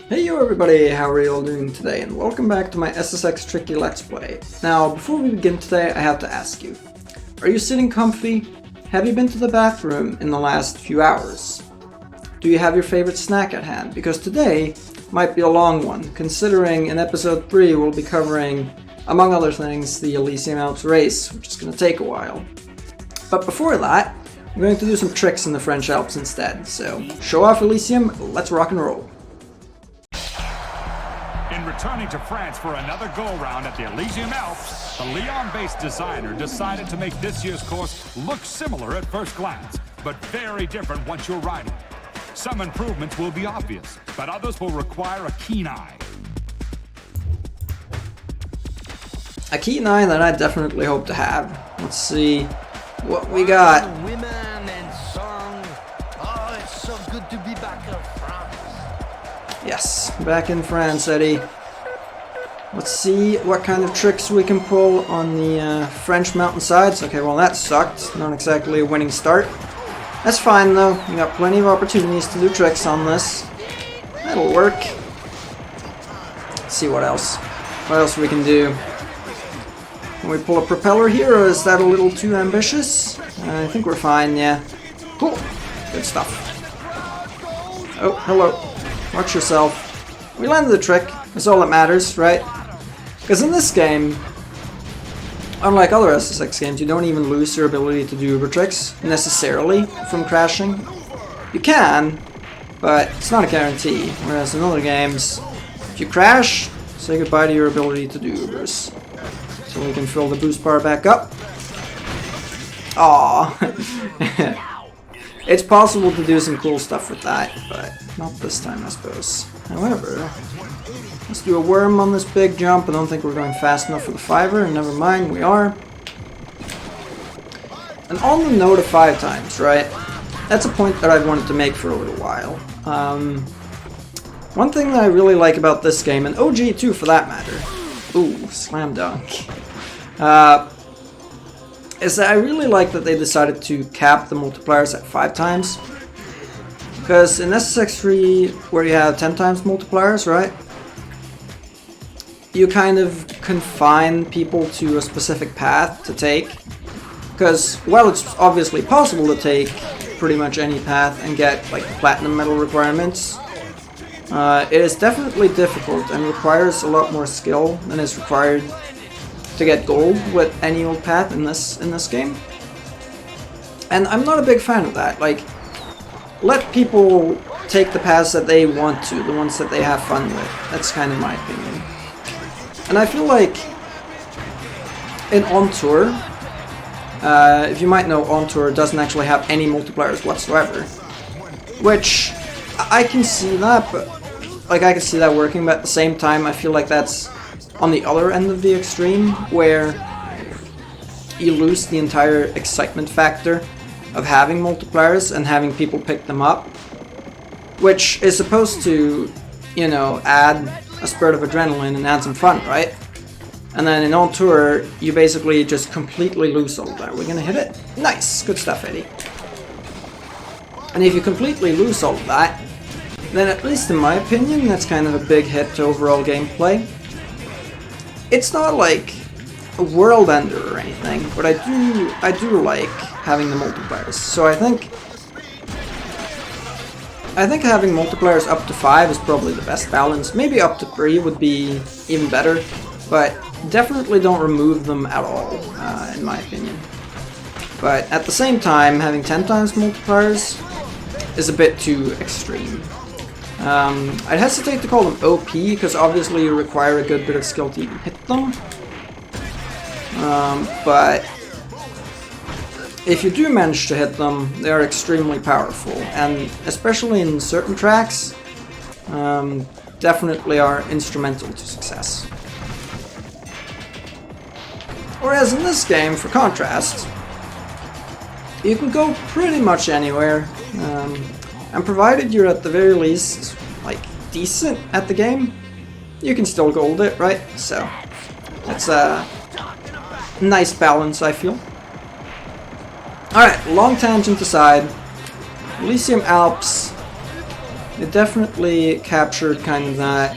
Hey yo everybody, how are you all doing today, and welcome back to my SSX Tricky Let's Play. Now, before we begin today, I have to ask you, are you sitting comfy? Have you been to the bathroom in the last few hours? Do you have your favorite snack at hand? Because today might be a long one, considering in episode 3 we'll be covering, among other things, the Elysium Alps race, which is going to take a while. But before that, I'm going to do some tricks in the French Alps instead, so show off Elysium, let's rock and roll. Returning to France for another go-round at the Elysium Alps, the Lyon-based designer decided to make this year's course look similar at first glance, but very different once you're riding. Some improvements will be obvious, but others will require a keen eye. A keen eye that I definitely hope to have. Let's see what we got. Women and song. Oh, it's so good to be back in France. Yes, back in France, Eddie. Let's see what kind of tricks we can pull on the French mountainsides. Okay, well that sucked. Not exactly a winning start. That's fine though. We got plenty of opportunities to do tricks on this. That'll work. Let's see what else. What else we can do. Can we pull a propeller here, or is that a little too ambitious? I think we're fine, yeah. Cool. Good stuff. Oh, hello. Watch yourself. We landed the trick. That's all that matters, right? Because in this game, unlike other SSX games, you don't even lose your ability to do Uber tricks, necessarily, from crashing. You can, but it's not a guarantee. Whereas in other games, if you crash, say goodbye to your ability to do Ubers. So we can fill the boost bar back up. Aww. It's possible to do some cool stuff with that, but not this time, I suppose. However, let's do a worm on this big jump. I don't think we're going fast enough for the fiver, and never mind, we are. And on the note of 5 times, right? That's a point that I've wanted to make for a little while. One thing that I really like about this game, and OG too for that matter, ooh, slam dunk, is that I really like that they decided to cap the multipliers at 5 times. Because in SSX3, where you have 10 times multipliers, right? You kind of confine people to a specific path to take. Because, while it's obviously possible to take pretty much any path and get like the platinum medal requirements, it is definitely difficult and requires a lot more skill than is required to get gold with any old path in this game. And I'm not a big fan of that. Like, let people take the paths that they want to, the ones that they have fun with. That's kind of my opinion. And I feel like in On Tour, if you might know, On Tour doesn't actually have any multipliers whatsoever. Which, I can see that, but like I can see that working, but at the same time I feel like that's on the other end of the extreme, where you lose the entire excitement factor of having multipliers and having people pick them up, which is supposed to, you know, add a spurt of adrenaline and add some fun, right? And then in On Tour, you basically just completely lose all of that. We're gonna hit it? Nice! Good stuff, Eddie. And if you completely lose all of that, then at least in my opinion, that's kind of a big hit to overall gameplay. It's not like a world ender or anything, but I do like having the multipliers. So I think having multipliers up to 5 is probably the best balance. Maybe up to 3 would be even better, but definitely don't remove them at all, in my opinion. But at the same time, having 10 times multipliers is a bit too extreme. I'd hesitate to call them OP, because obviously you require a good bit of skill to even hit them. But if you do manage to hit them, they are extremely powerful, and especially in certain tracks, definitely are instrumental to success. Whereas in this game, for contrast, you can go pretty much anywhere. And provided you're at the very least, like, decent at the game, you can still gold it, right? So, that's a nice balance, I feel. Alright, long tangent aside, Elysium Alps It definitely captured kind of that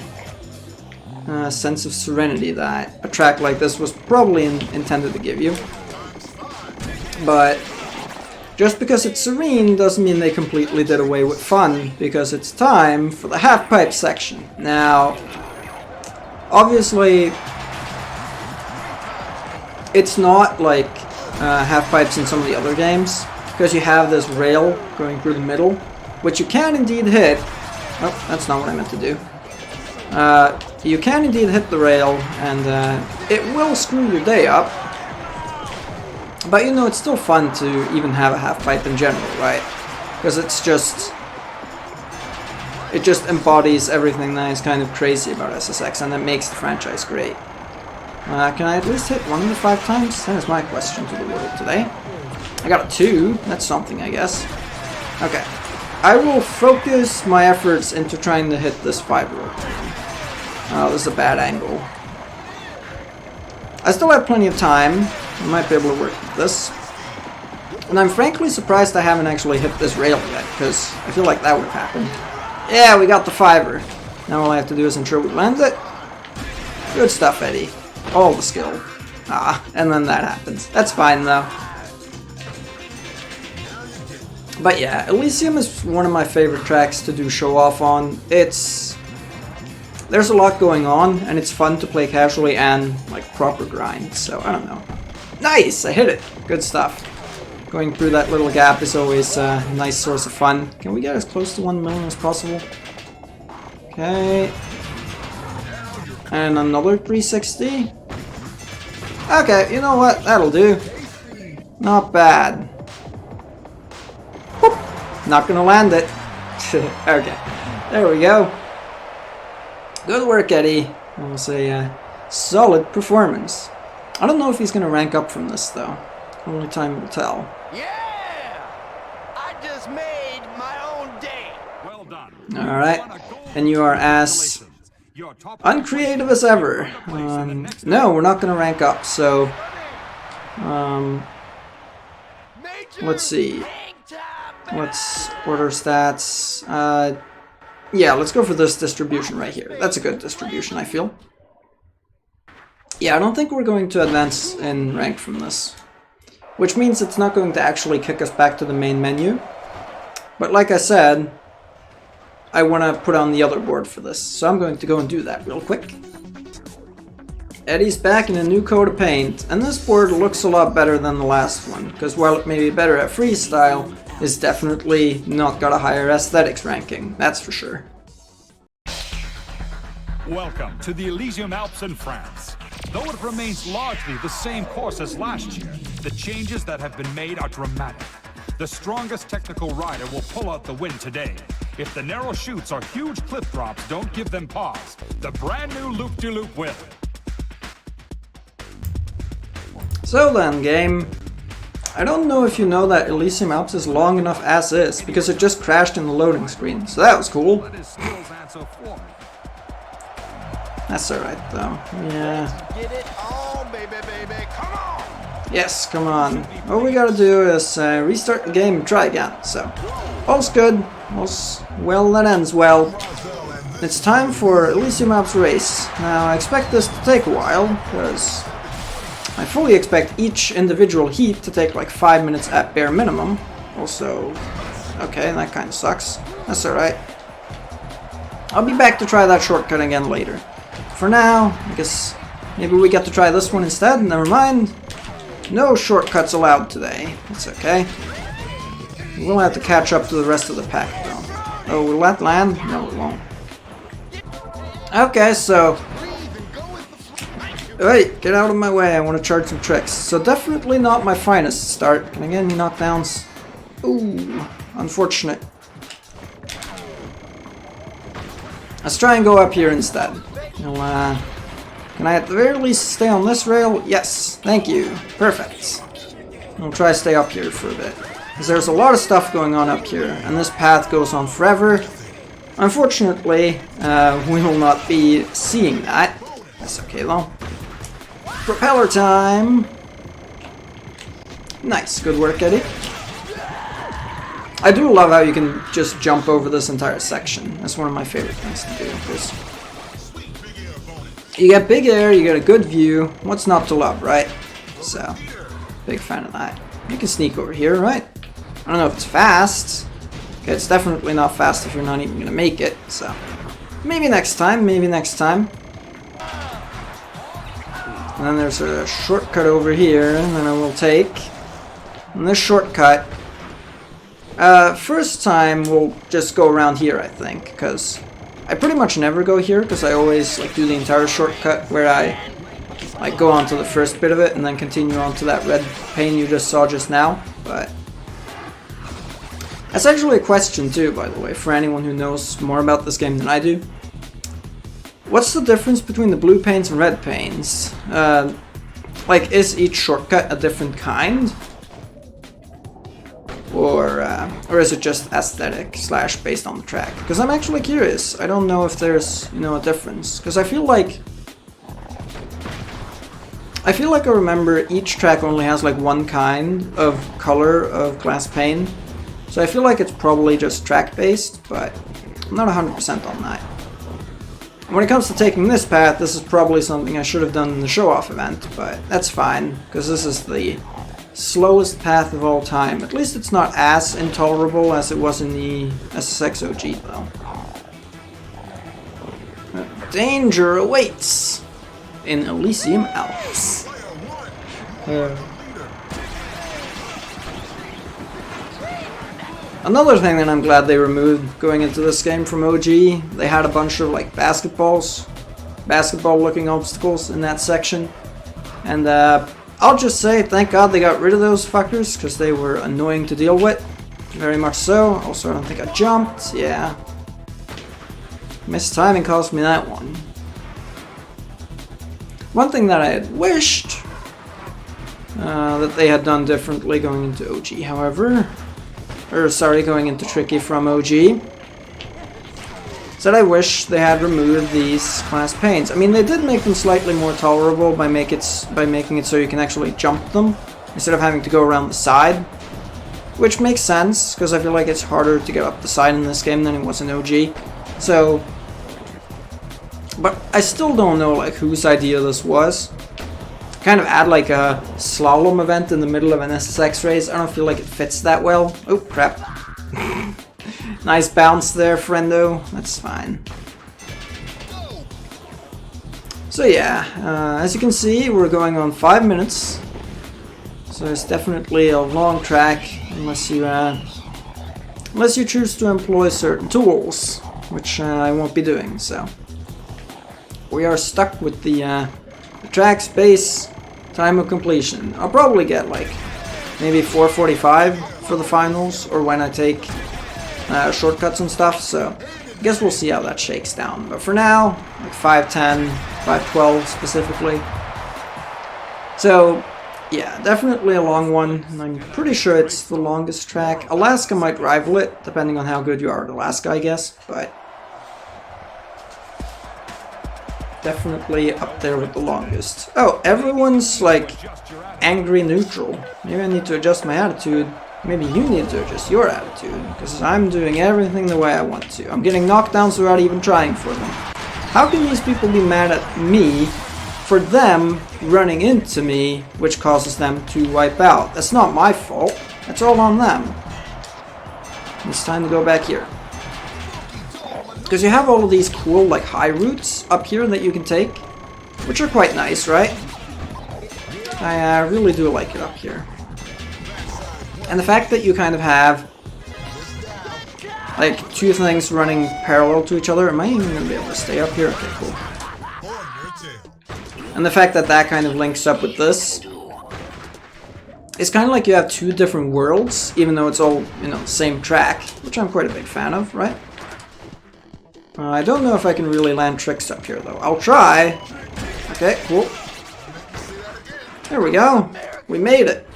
sense of serenity that a track like this was probably intended to give you. But just because it's serene doesn't mean they completely did away with fun, because it's time for the half-pipe section. Now, obviously, it's not like half-pipes in some of the other games, because you have this rail going through the middle, which you can indeed hit. Oh, that's not what I meant to do. You can indeed hit the rail, and it will screw your day up. But you know, it's still fun to even have a half-pipe in general, right? Because it just embodies everything that is kind of crazy about SSX, and it makes the franchise great. Can I at least hit 1 of the 5 times? That is my question to the world today. I got a 2. That's something, I guess. Okay. I will focus my efforts into trying to hit this 5-rope. Oh, this is a bad angle. I still have plenty of time. I might be able to work with this. And I'm frankly surprised I haven't actually hit this rail yet, because I feel like that would have happened. Yeah, we got the 5-er. Now all I have to do is ensure we land it. Good stuff, Eddie. All the skill. Ah, and then that happens. That's fine, though. But yeah, Elysium is one of my favorite tracks to do show-off on. There's a lot going on, and it's fun to play casually and, like, proper grind, so I don't know. Nice! I hit it! Good stuff. Going through that little gap is always a nice source of fun. Can we get as close to 1 million as possible? Okay. And another 360. Okay, you know what? That'll do. Not bad. Whoop. Not gonna land it. Okay. There we go. Good work, Eddie. I will say solid performance. I don't know if he's going to rank up from this, though. Only time will tell. Yeah! I just made my own day. Well done. Alright. And you are as uncreative as ever. No, we're not going to rank up, so... let's see. Let's order stats. Yeah, let's go for this distribution right here. That's a good distribution, I feel. Yeah, I don't think we're going to advance in rank from this. Which means it's not going to actually kick us back to the main menu. But like I said, I want to put on the other board for this. So I'm going to go and do that real quick. Eddie's back in a new coat of paint. And this board looks a lot better than the last one. Because while it may be better at freestyle, it's definitely not got a higher aesthetics ranking. That's for sure. Welcome to the Elysium Alps in France. Though it remains largely the same course as last year, the changes that have been made are dramatic. The strongest technical rider will pull out the win today. If the narrow chutes or huge cliff drops don't give them pause, the brand new loop-de-loop will. So then, game. I don't know if you know that Elysium Alps is long enough as is, because it just crashed in the loading screen, so that was cool. That's alright though. Yeah. Get it on, baby, baby. Come on! Yes, come on. All we gotta do is restart the game and try again. So, all's good. All's well that ends well. It's time for Elysium Alps race. Now, I expect this to take a while, because I fully expect each individual heat to take like 5 minutes at bare minimum. Also, okay, that kind of sucks. That's alright. I'll be back to try that shortcut again later. For now, I guess maybe we get to try this one instead. Never mind. No shortcuts allowed today. That's okay. We'll have to catch up to the rest of the pack though. Oh, will that land? No, it won't. Okay, so... Wait, get out of my way. I want to charge some tricks. So definitely not my finest start. And again, knockdowns. Ooh, unfortunate. Let's try and go up here instead. Can I at the very least stay on this rail? Yes, thank you. Perfect. I'll try to stay up here for a bit. Because there's a lot of stuff going on up here, and this path goes on forever. Unfortunately, we will not be seeing that. That's okay though. Propeller time! Nice, good work, Eddie. I do love how you can just jump over this entire section. That's one of my favorite things to do. Because you get big air, you get a good view. What's not to love, right? So, big fan of that. You can sneak over here, right? I don't know if it's fast. Okay, it's definitely not fast if you're not even gonna make it. So, maybe next time. Maybe next time. And then there's a shortcut over here that I will take. And this shortcut, first time we'll just go around here, I think, because I pretty much never go here, because I always like do the entire shortcut where I like go on to the first bit of it and then continue on to that red pane you just saw just now. But that's actually a question too, by the way, for anyone who knows more about this game than I do. What's the difference between the blue panes and red panes? Like, is each shortcut a different kind? Or is it just aesthetic / based on the track? Because I'm actually curious. I don't know if there's, you know, a difference. Because I feel like I remember each track only has like one kind of color of glass pane. So I feel like it's probably just track based, but I'm not 100% on that. When it comes to taking this path, this is probably something I should have done in the show-off event, but that's fine, because this is the slowest path of all time. At least it's not as intolerable as it was in the SSX OG, though. Danger awaits in Elysium Alps. Another thing that I'm glad they removed going into this game from OG, they had a bunch of like basketball-looking obstacles in that section, and I'll just say thank God they got rid of those fuckers because they were annoying to deal with, very much so. Also, I don't think I jumped. Yeah, missed timing cost me that one. One thing that I had wished that they had done differently going into OG, however. Going into Tricky from OG. Said I wish they had removed these glass panes. I mean, they did make them slightly more tolerable by making it so you can actually jump them instead of having to go around the side, which makes sense because I feel like it's harder to get up the side in this game than it was in OG. So, but I still don't know like whose idea this was. Kind of add like a slalom event in the middle of an SSX race. I don't feel like it fits that well. Oh crap. Nice bounce there, friendo. That's fine. So yeah, as you can see, we're going on 5 minutes. So it's definitely a long track unless you choose to employ certain tools, which I won't be doing. So we are stuck with the track space time of completion. I'll probably get like maybe 4:45 for the finals, or when I take shortcuts and stuff, so I guess we'll see how that shakes down. But for now, like 5:10, 5:12 specifically. So yeah, definitely a long one, and I'm pretty sure it's the longest track. Alaska might rival it, depending on how good you are at Alaska, I guess, but definitely up there with the longest. Oh, everyone's like angry neutral. Maybe I need to adjust my attitude. Maybe you need to adjust your attitude, because I'm doing everything the way I want to. I'm getting knockdowns without even trying for them. How can these people be mad at me for them running into me, which causes them to wipe out? That's not my fault. That's all on them. It's time to go back here. Because you have all of these cool like high routes up here that you can take, which are quite nice, right? I really do like it up here. And the fact that you kind of have like two things running parallel to each other. Am I even going to be able to stay up here? Okay, cool. And the fact that that kind of links up with this. It's kind of like you have two different worlds, even though it's all, you know, the same track, which I'm quite a big fan of, right? I don't know if I can really land tricks up here, though. I'll try. Okay, cool. There we go. We made it.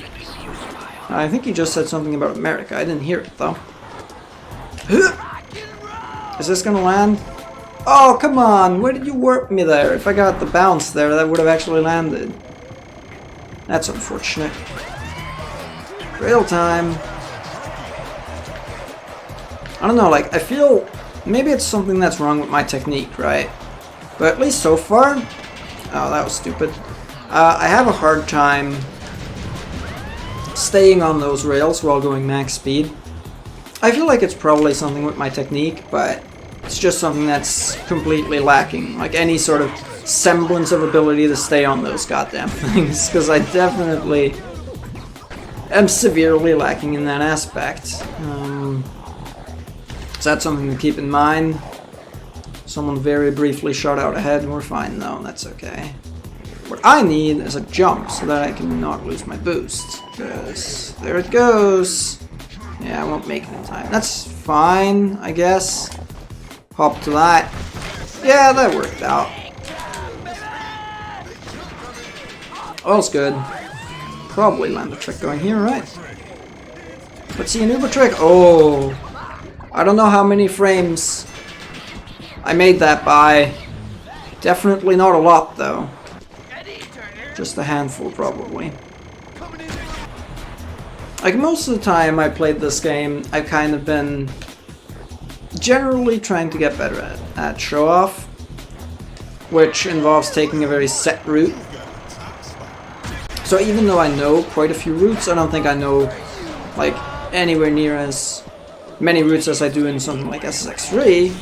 I think he just said something about America. I didn't hear it, though. Is this gonna land? Oh, come on! Where did you warp me there? If I got the bounce there, that would have actually landed. That's unfortunate. Rail time. I don't know, like, I feel maybe it's something that's wrong with my technique, right? But at least so far, oh, that was stupid. I have a hard time staying on those rails while going max speed. I feel like it's probably something with my technique, but it's just something that's completely lacking. Like any sort of semblance of ability to stay on those goddamn things, because I definitely am severely lacking in that aspect. So that's something to keep in mind. Someone very briefly shot out ahead, we're fine though, that's okay. What I need is a jump so that I can not lose my boost. Because there it goes. Yeah, I won't make it in time. That's fine, I guess. Hop to that. Yeah, that worked out. All's good. Probably land a trick going here, right? Let's see an Uber trick. Oh, I don't know how many frames I made that by. Definitely not a lot, though. Just a handful, probably. Like, most of the time I played this game, I've kind of been generally trying to get better at show-off, which involves taking a very set route. So even though I know quite a few routes, I don't think I know, like, anywhere near as many routes as I do in something like SSX3,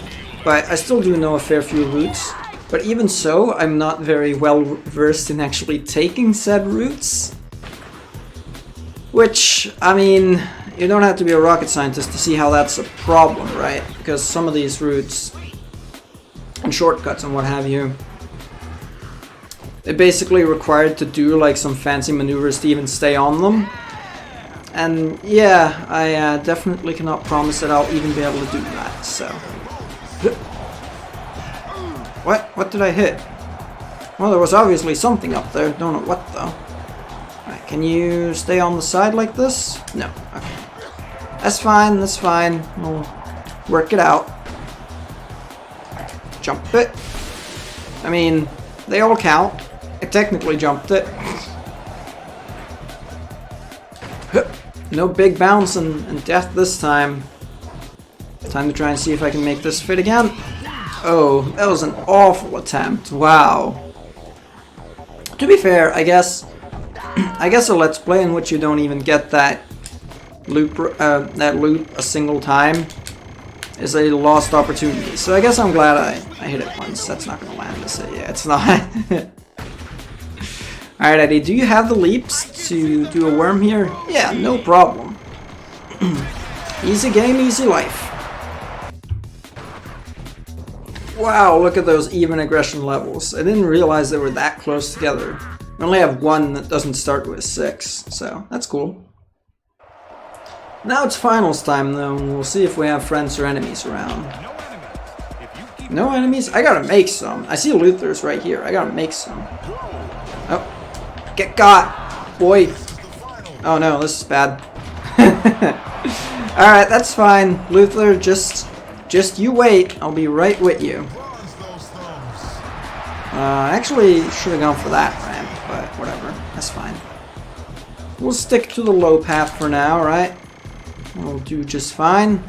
but I still do know a fair few routes. But even so, I'm not very well versed in actually taking said routes. Which, I mean, you don't have to be a rocket scientist to see how that's a problem, right? Because some of these routes, and shortcuts and what have you, they're basically required to do like some fancy maneuvers to even stay on them. And yeah, I definitely cannot promise that I'll even be able to do that, so... What did I hit? Well, there was obviously something up there. Don't know what though. Alright, can you stay on the side like this? No. Okay. That's fine, that's fine. We'll work it out. Jump it. I mean, they all count. I technically jumped it. No big bounce and death this time. Time to try and see if I can make this fit again. Oh, that was an awful attempt. Wow. To be fair, I guess a Let's Play in which you don't even get that loop a single time is a lost opportunity. So I guess I'm glad I hit it once. That's not gonna land this. Yeah, it's not. Alright, Eddie, do you have the leaps to do a worm here? Yeah, no problem. Easy game, easy life. Wow, look at those even aggression levels. I didn't realize they were that close together. We only have one that doesn't start with 6, so that's cool. Now it's finals time though, and we'll see if we have friends or enemies around. No enemies? I gotta make some. I see Luther's right here. I gotta make some. Oh. Get got, boy. Oh no, this is bad. Alright, that's fine. Luther, just you wait. I'll be right with you. Actually, should have gone for that ramp, but whatever. That's fine. We'll stick to the low path for now, right? We'll do just fine.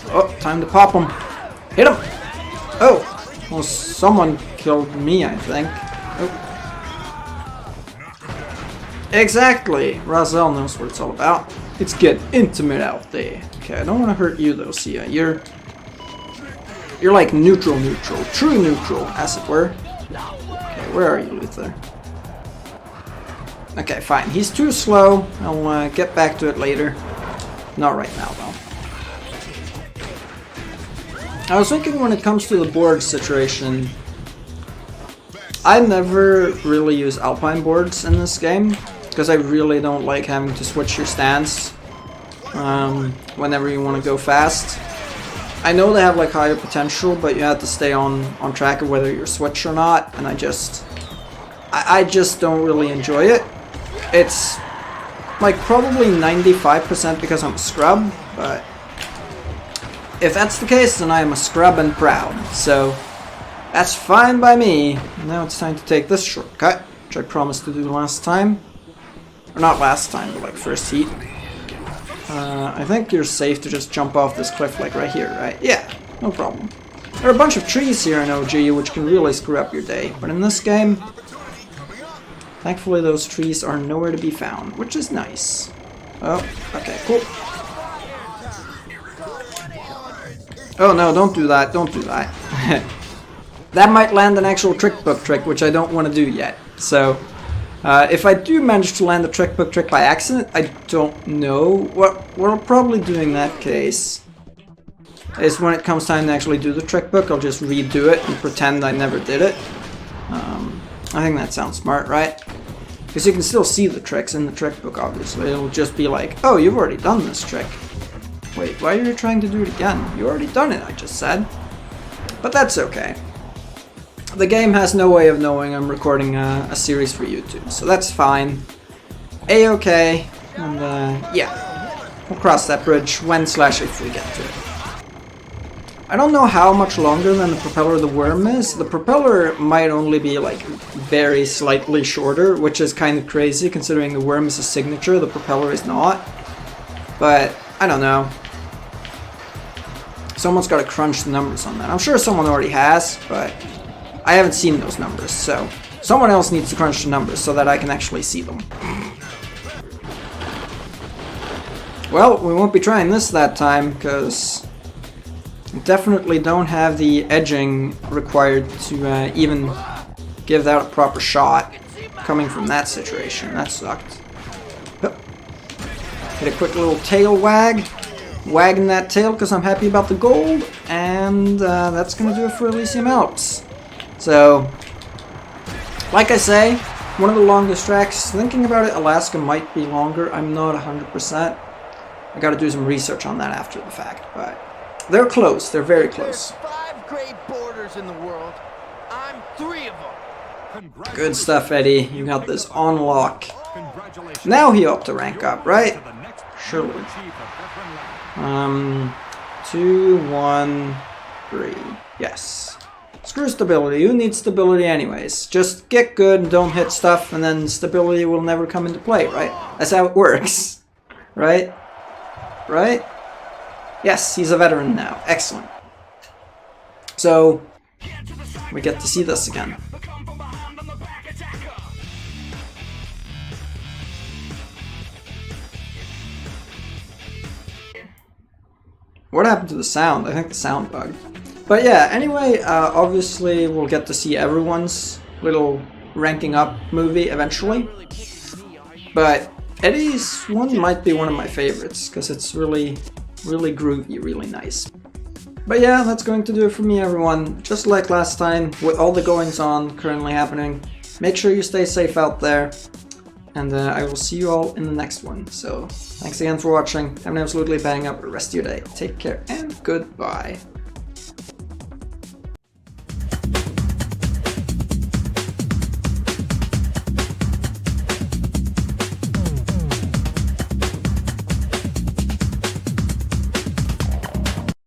Oh, time to pop him. Hit him! Oh! Well, someone killed me, I think. Oh. Exactly! Razel knows what it's all about. It's getting intimate out there. Okay, I don't want to hurt you though, Sia. You're like neutral, true neutral, as it were. Okay, where are you, Luther? Okay, fine. He's too slow. I'll get back to it later. Not right now, though. I was thinking when it comes to the board situation, I never really use Alpine boards in this game, because I really don't like having to switch your stance whenever you want to go fast. I know they have like higher potential, but you have to stay on track of whether you're switched or not, and I just don't really enjoy it. It's like probably 95% because I'm a scrub, but if that's the case, then I am a scrub and proud, so that's fine by me. Now it's time to take this shortcut, which I promised to do last time. Or not last time, but like first heat. I think you're safe to just jump off this cliff like right here, right? Yeah, no problem. There are a bunch of trees here in OG which can really screw up your day, but in this game, thankfully those trees are nowhere to be found, which is nice. Oh, okay, cool. Oh no, don't do that, don't do that. That might land an actual trick book trick, which I don't want to do yet. So, if I do manage to land the trick book trick by accident, I don't know. What I'll probably do in that case is when it comes time to actually do the trick book, I'll just redo it and pretend I never did it. I think that sounds smart, right? Because you can still see the tricks in the trick book, obviously. It'll just be like, oh, you've already done this trick. Wait, why are you trying to do it again? You already done it, I just said. But that's okay. The game has no way of knowing I'm recording a series for YouTube, so that's fine. A-okay, and yeah, we'll cross that bridge when/if we get to it. I don't know how much longer than the propeller the worm is. The propeller might only be like very slightly shorter, which is kind of crazy considering the worm is a signature, the propeller is not. But I don't know. Someone's got to crunch the numbers on that. I'm sure someone already has, but I haven't seen those numbers, so someone else needs to crunch the numbers so that I can actually see them. Well, we won't be trying this that time, because we definitely don't have the edging required to even give that a proper shot coming from that situation. That sucked. Get a quick little tail wag. Wagging that tail because I'm happy about the gold. And that's going to do it for Elysium Alps. So, like I say, one of the longest tracks. Thinking about it, Alaska might be longer. I'm not 100%. I got to do some research on that after the fact, but they're close. They're very close. There's 5 great borders in the world. I'm 3 of them. Good stuff, Eddie. You got this on lock. Now he ought to rank up, right? Surely. 2, 1, 3. Yes. Screw stability. Who needs stability anyways? Just get good and don't hit stuff, and then stability will never come into play, right? That's how it works. Right? Right? Yes, he's a veteran now. Excellent. So, we get to see this again. What happened to the sound? I think the sound bugged. But yeah, anyway, obviously we'll get to see everyone's little ranking up movie eventually. But Eddie's one might be one of my favorites, because it's really groovy, really nice. But yeah, that's going to do it for me, everyone. Just like last time, with all the goings on currently happening, make sure you stay safe out there. And I will see you all in the next one. So, thanks again for watching. Have an absolutely bang up rest of your day. Take care and goodbye.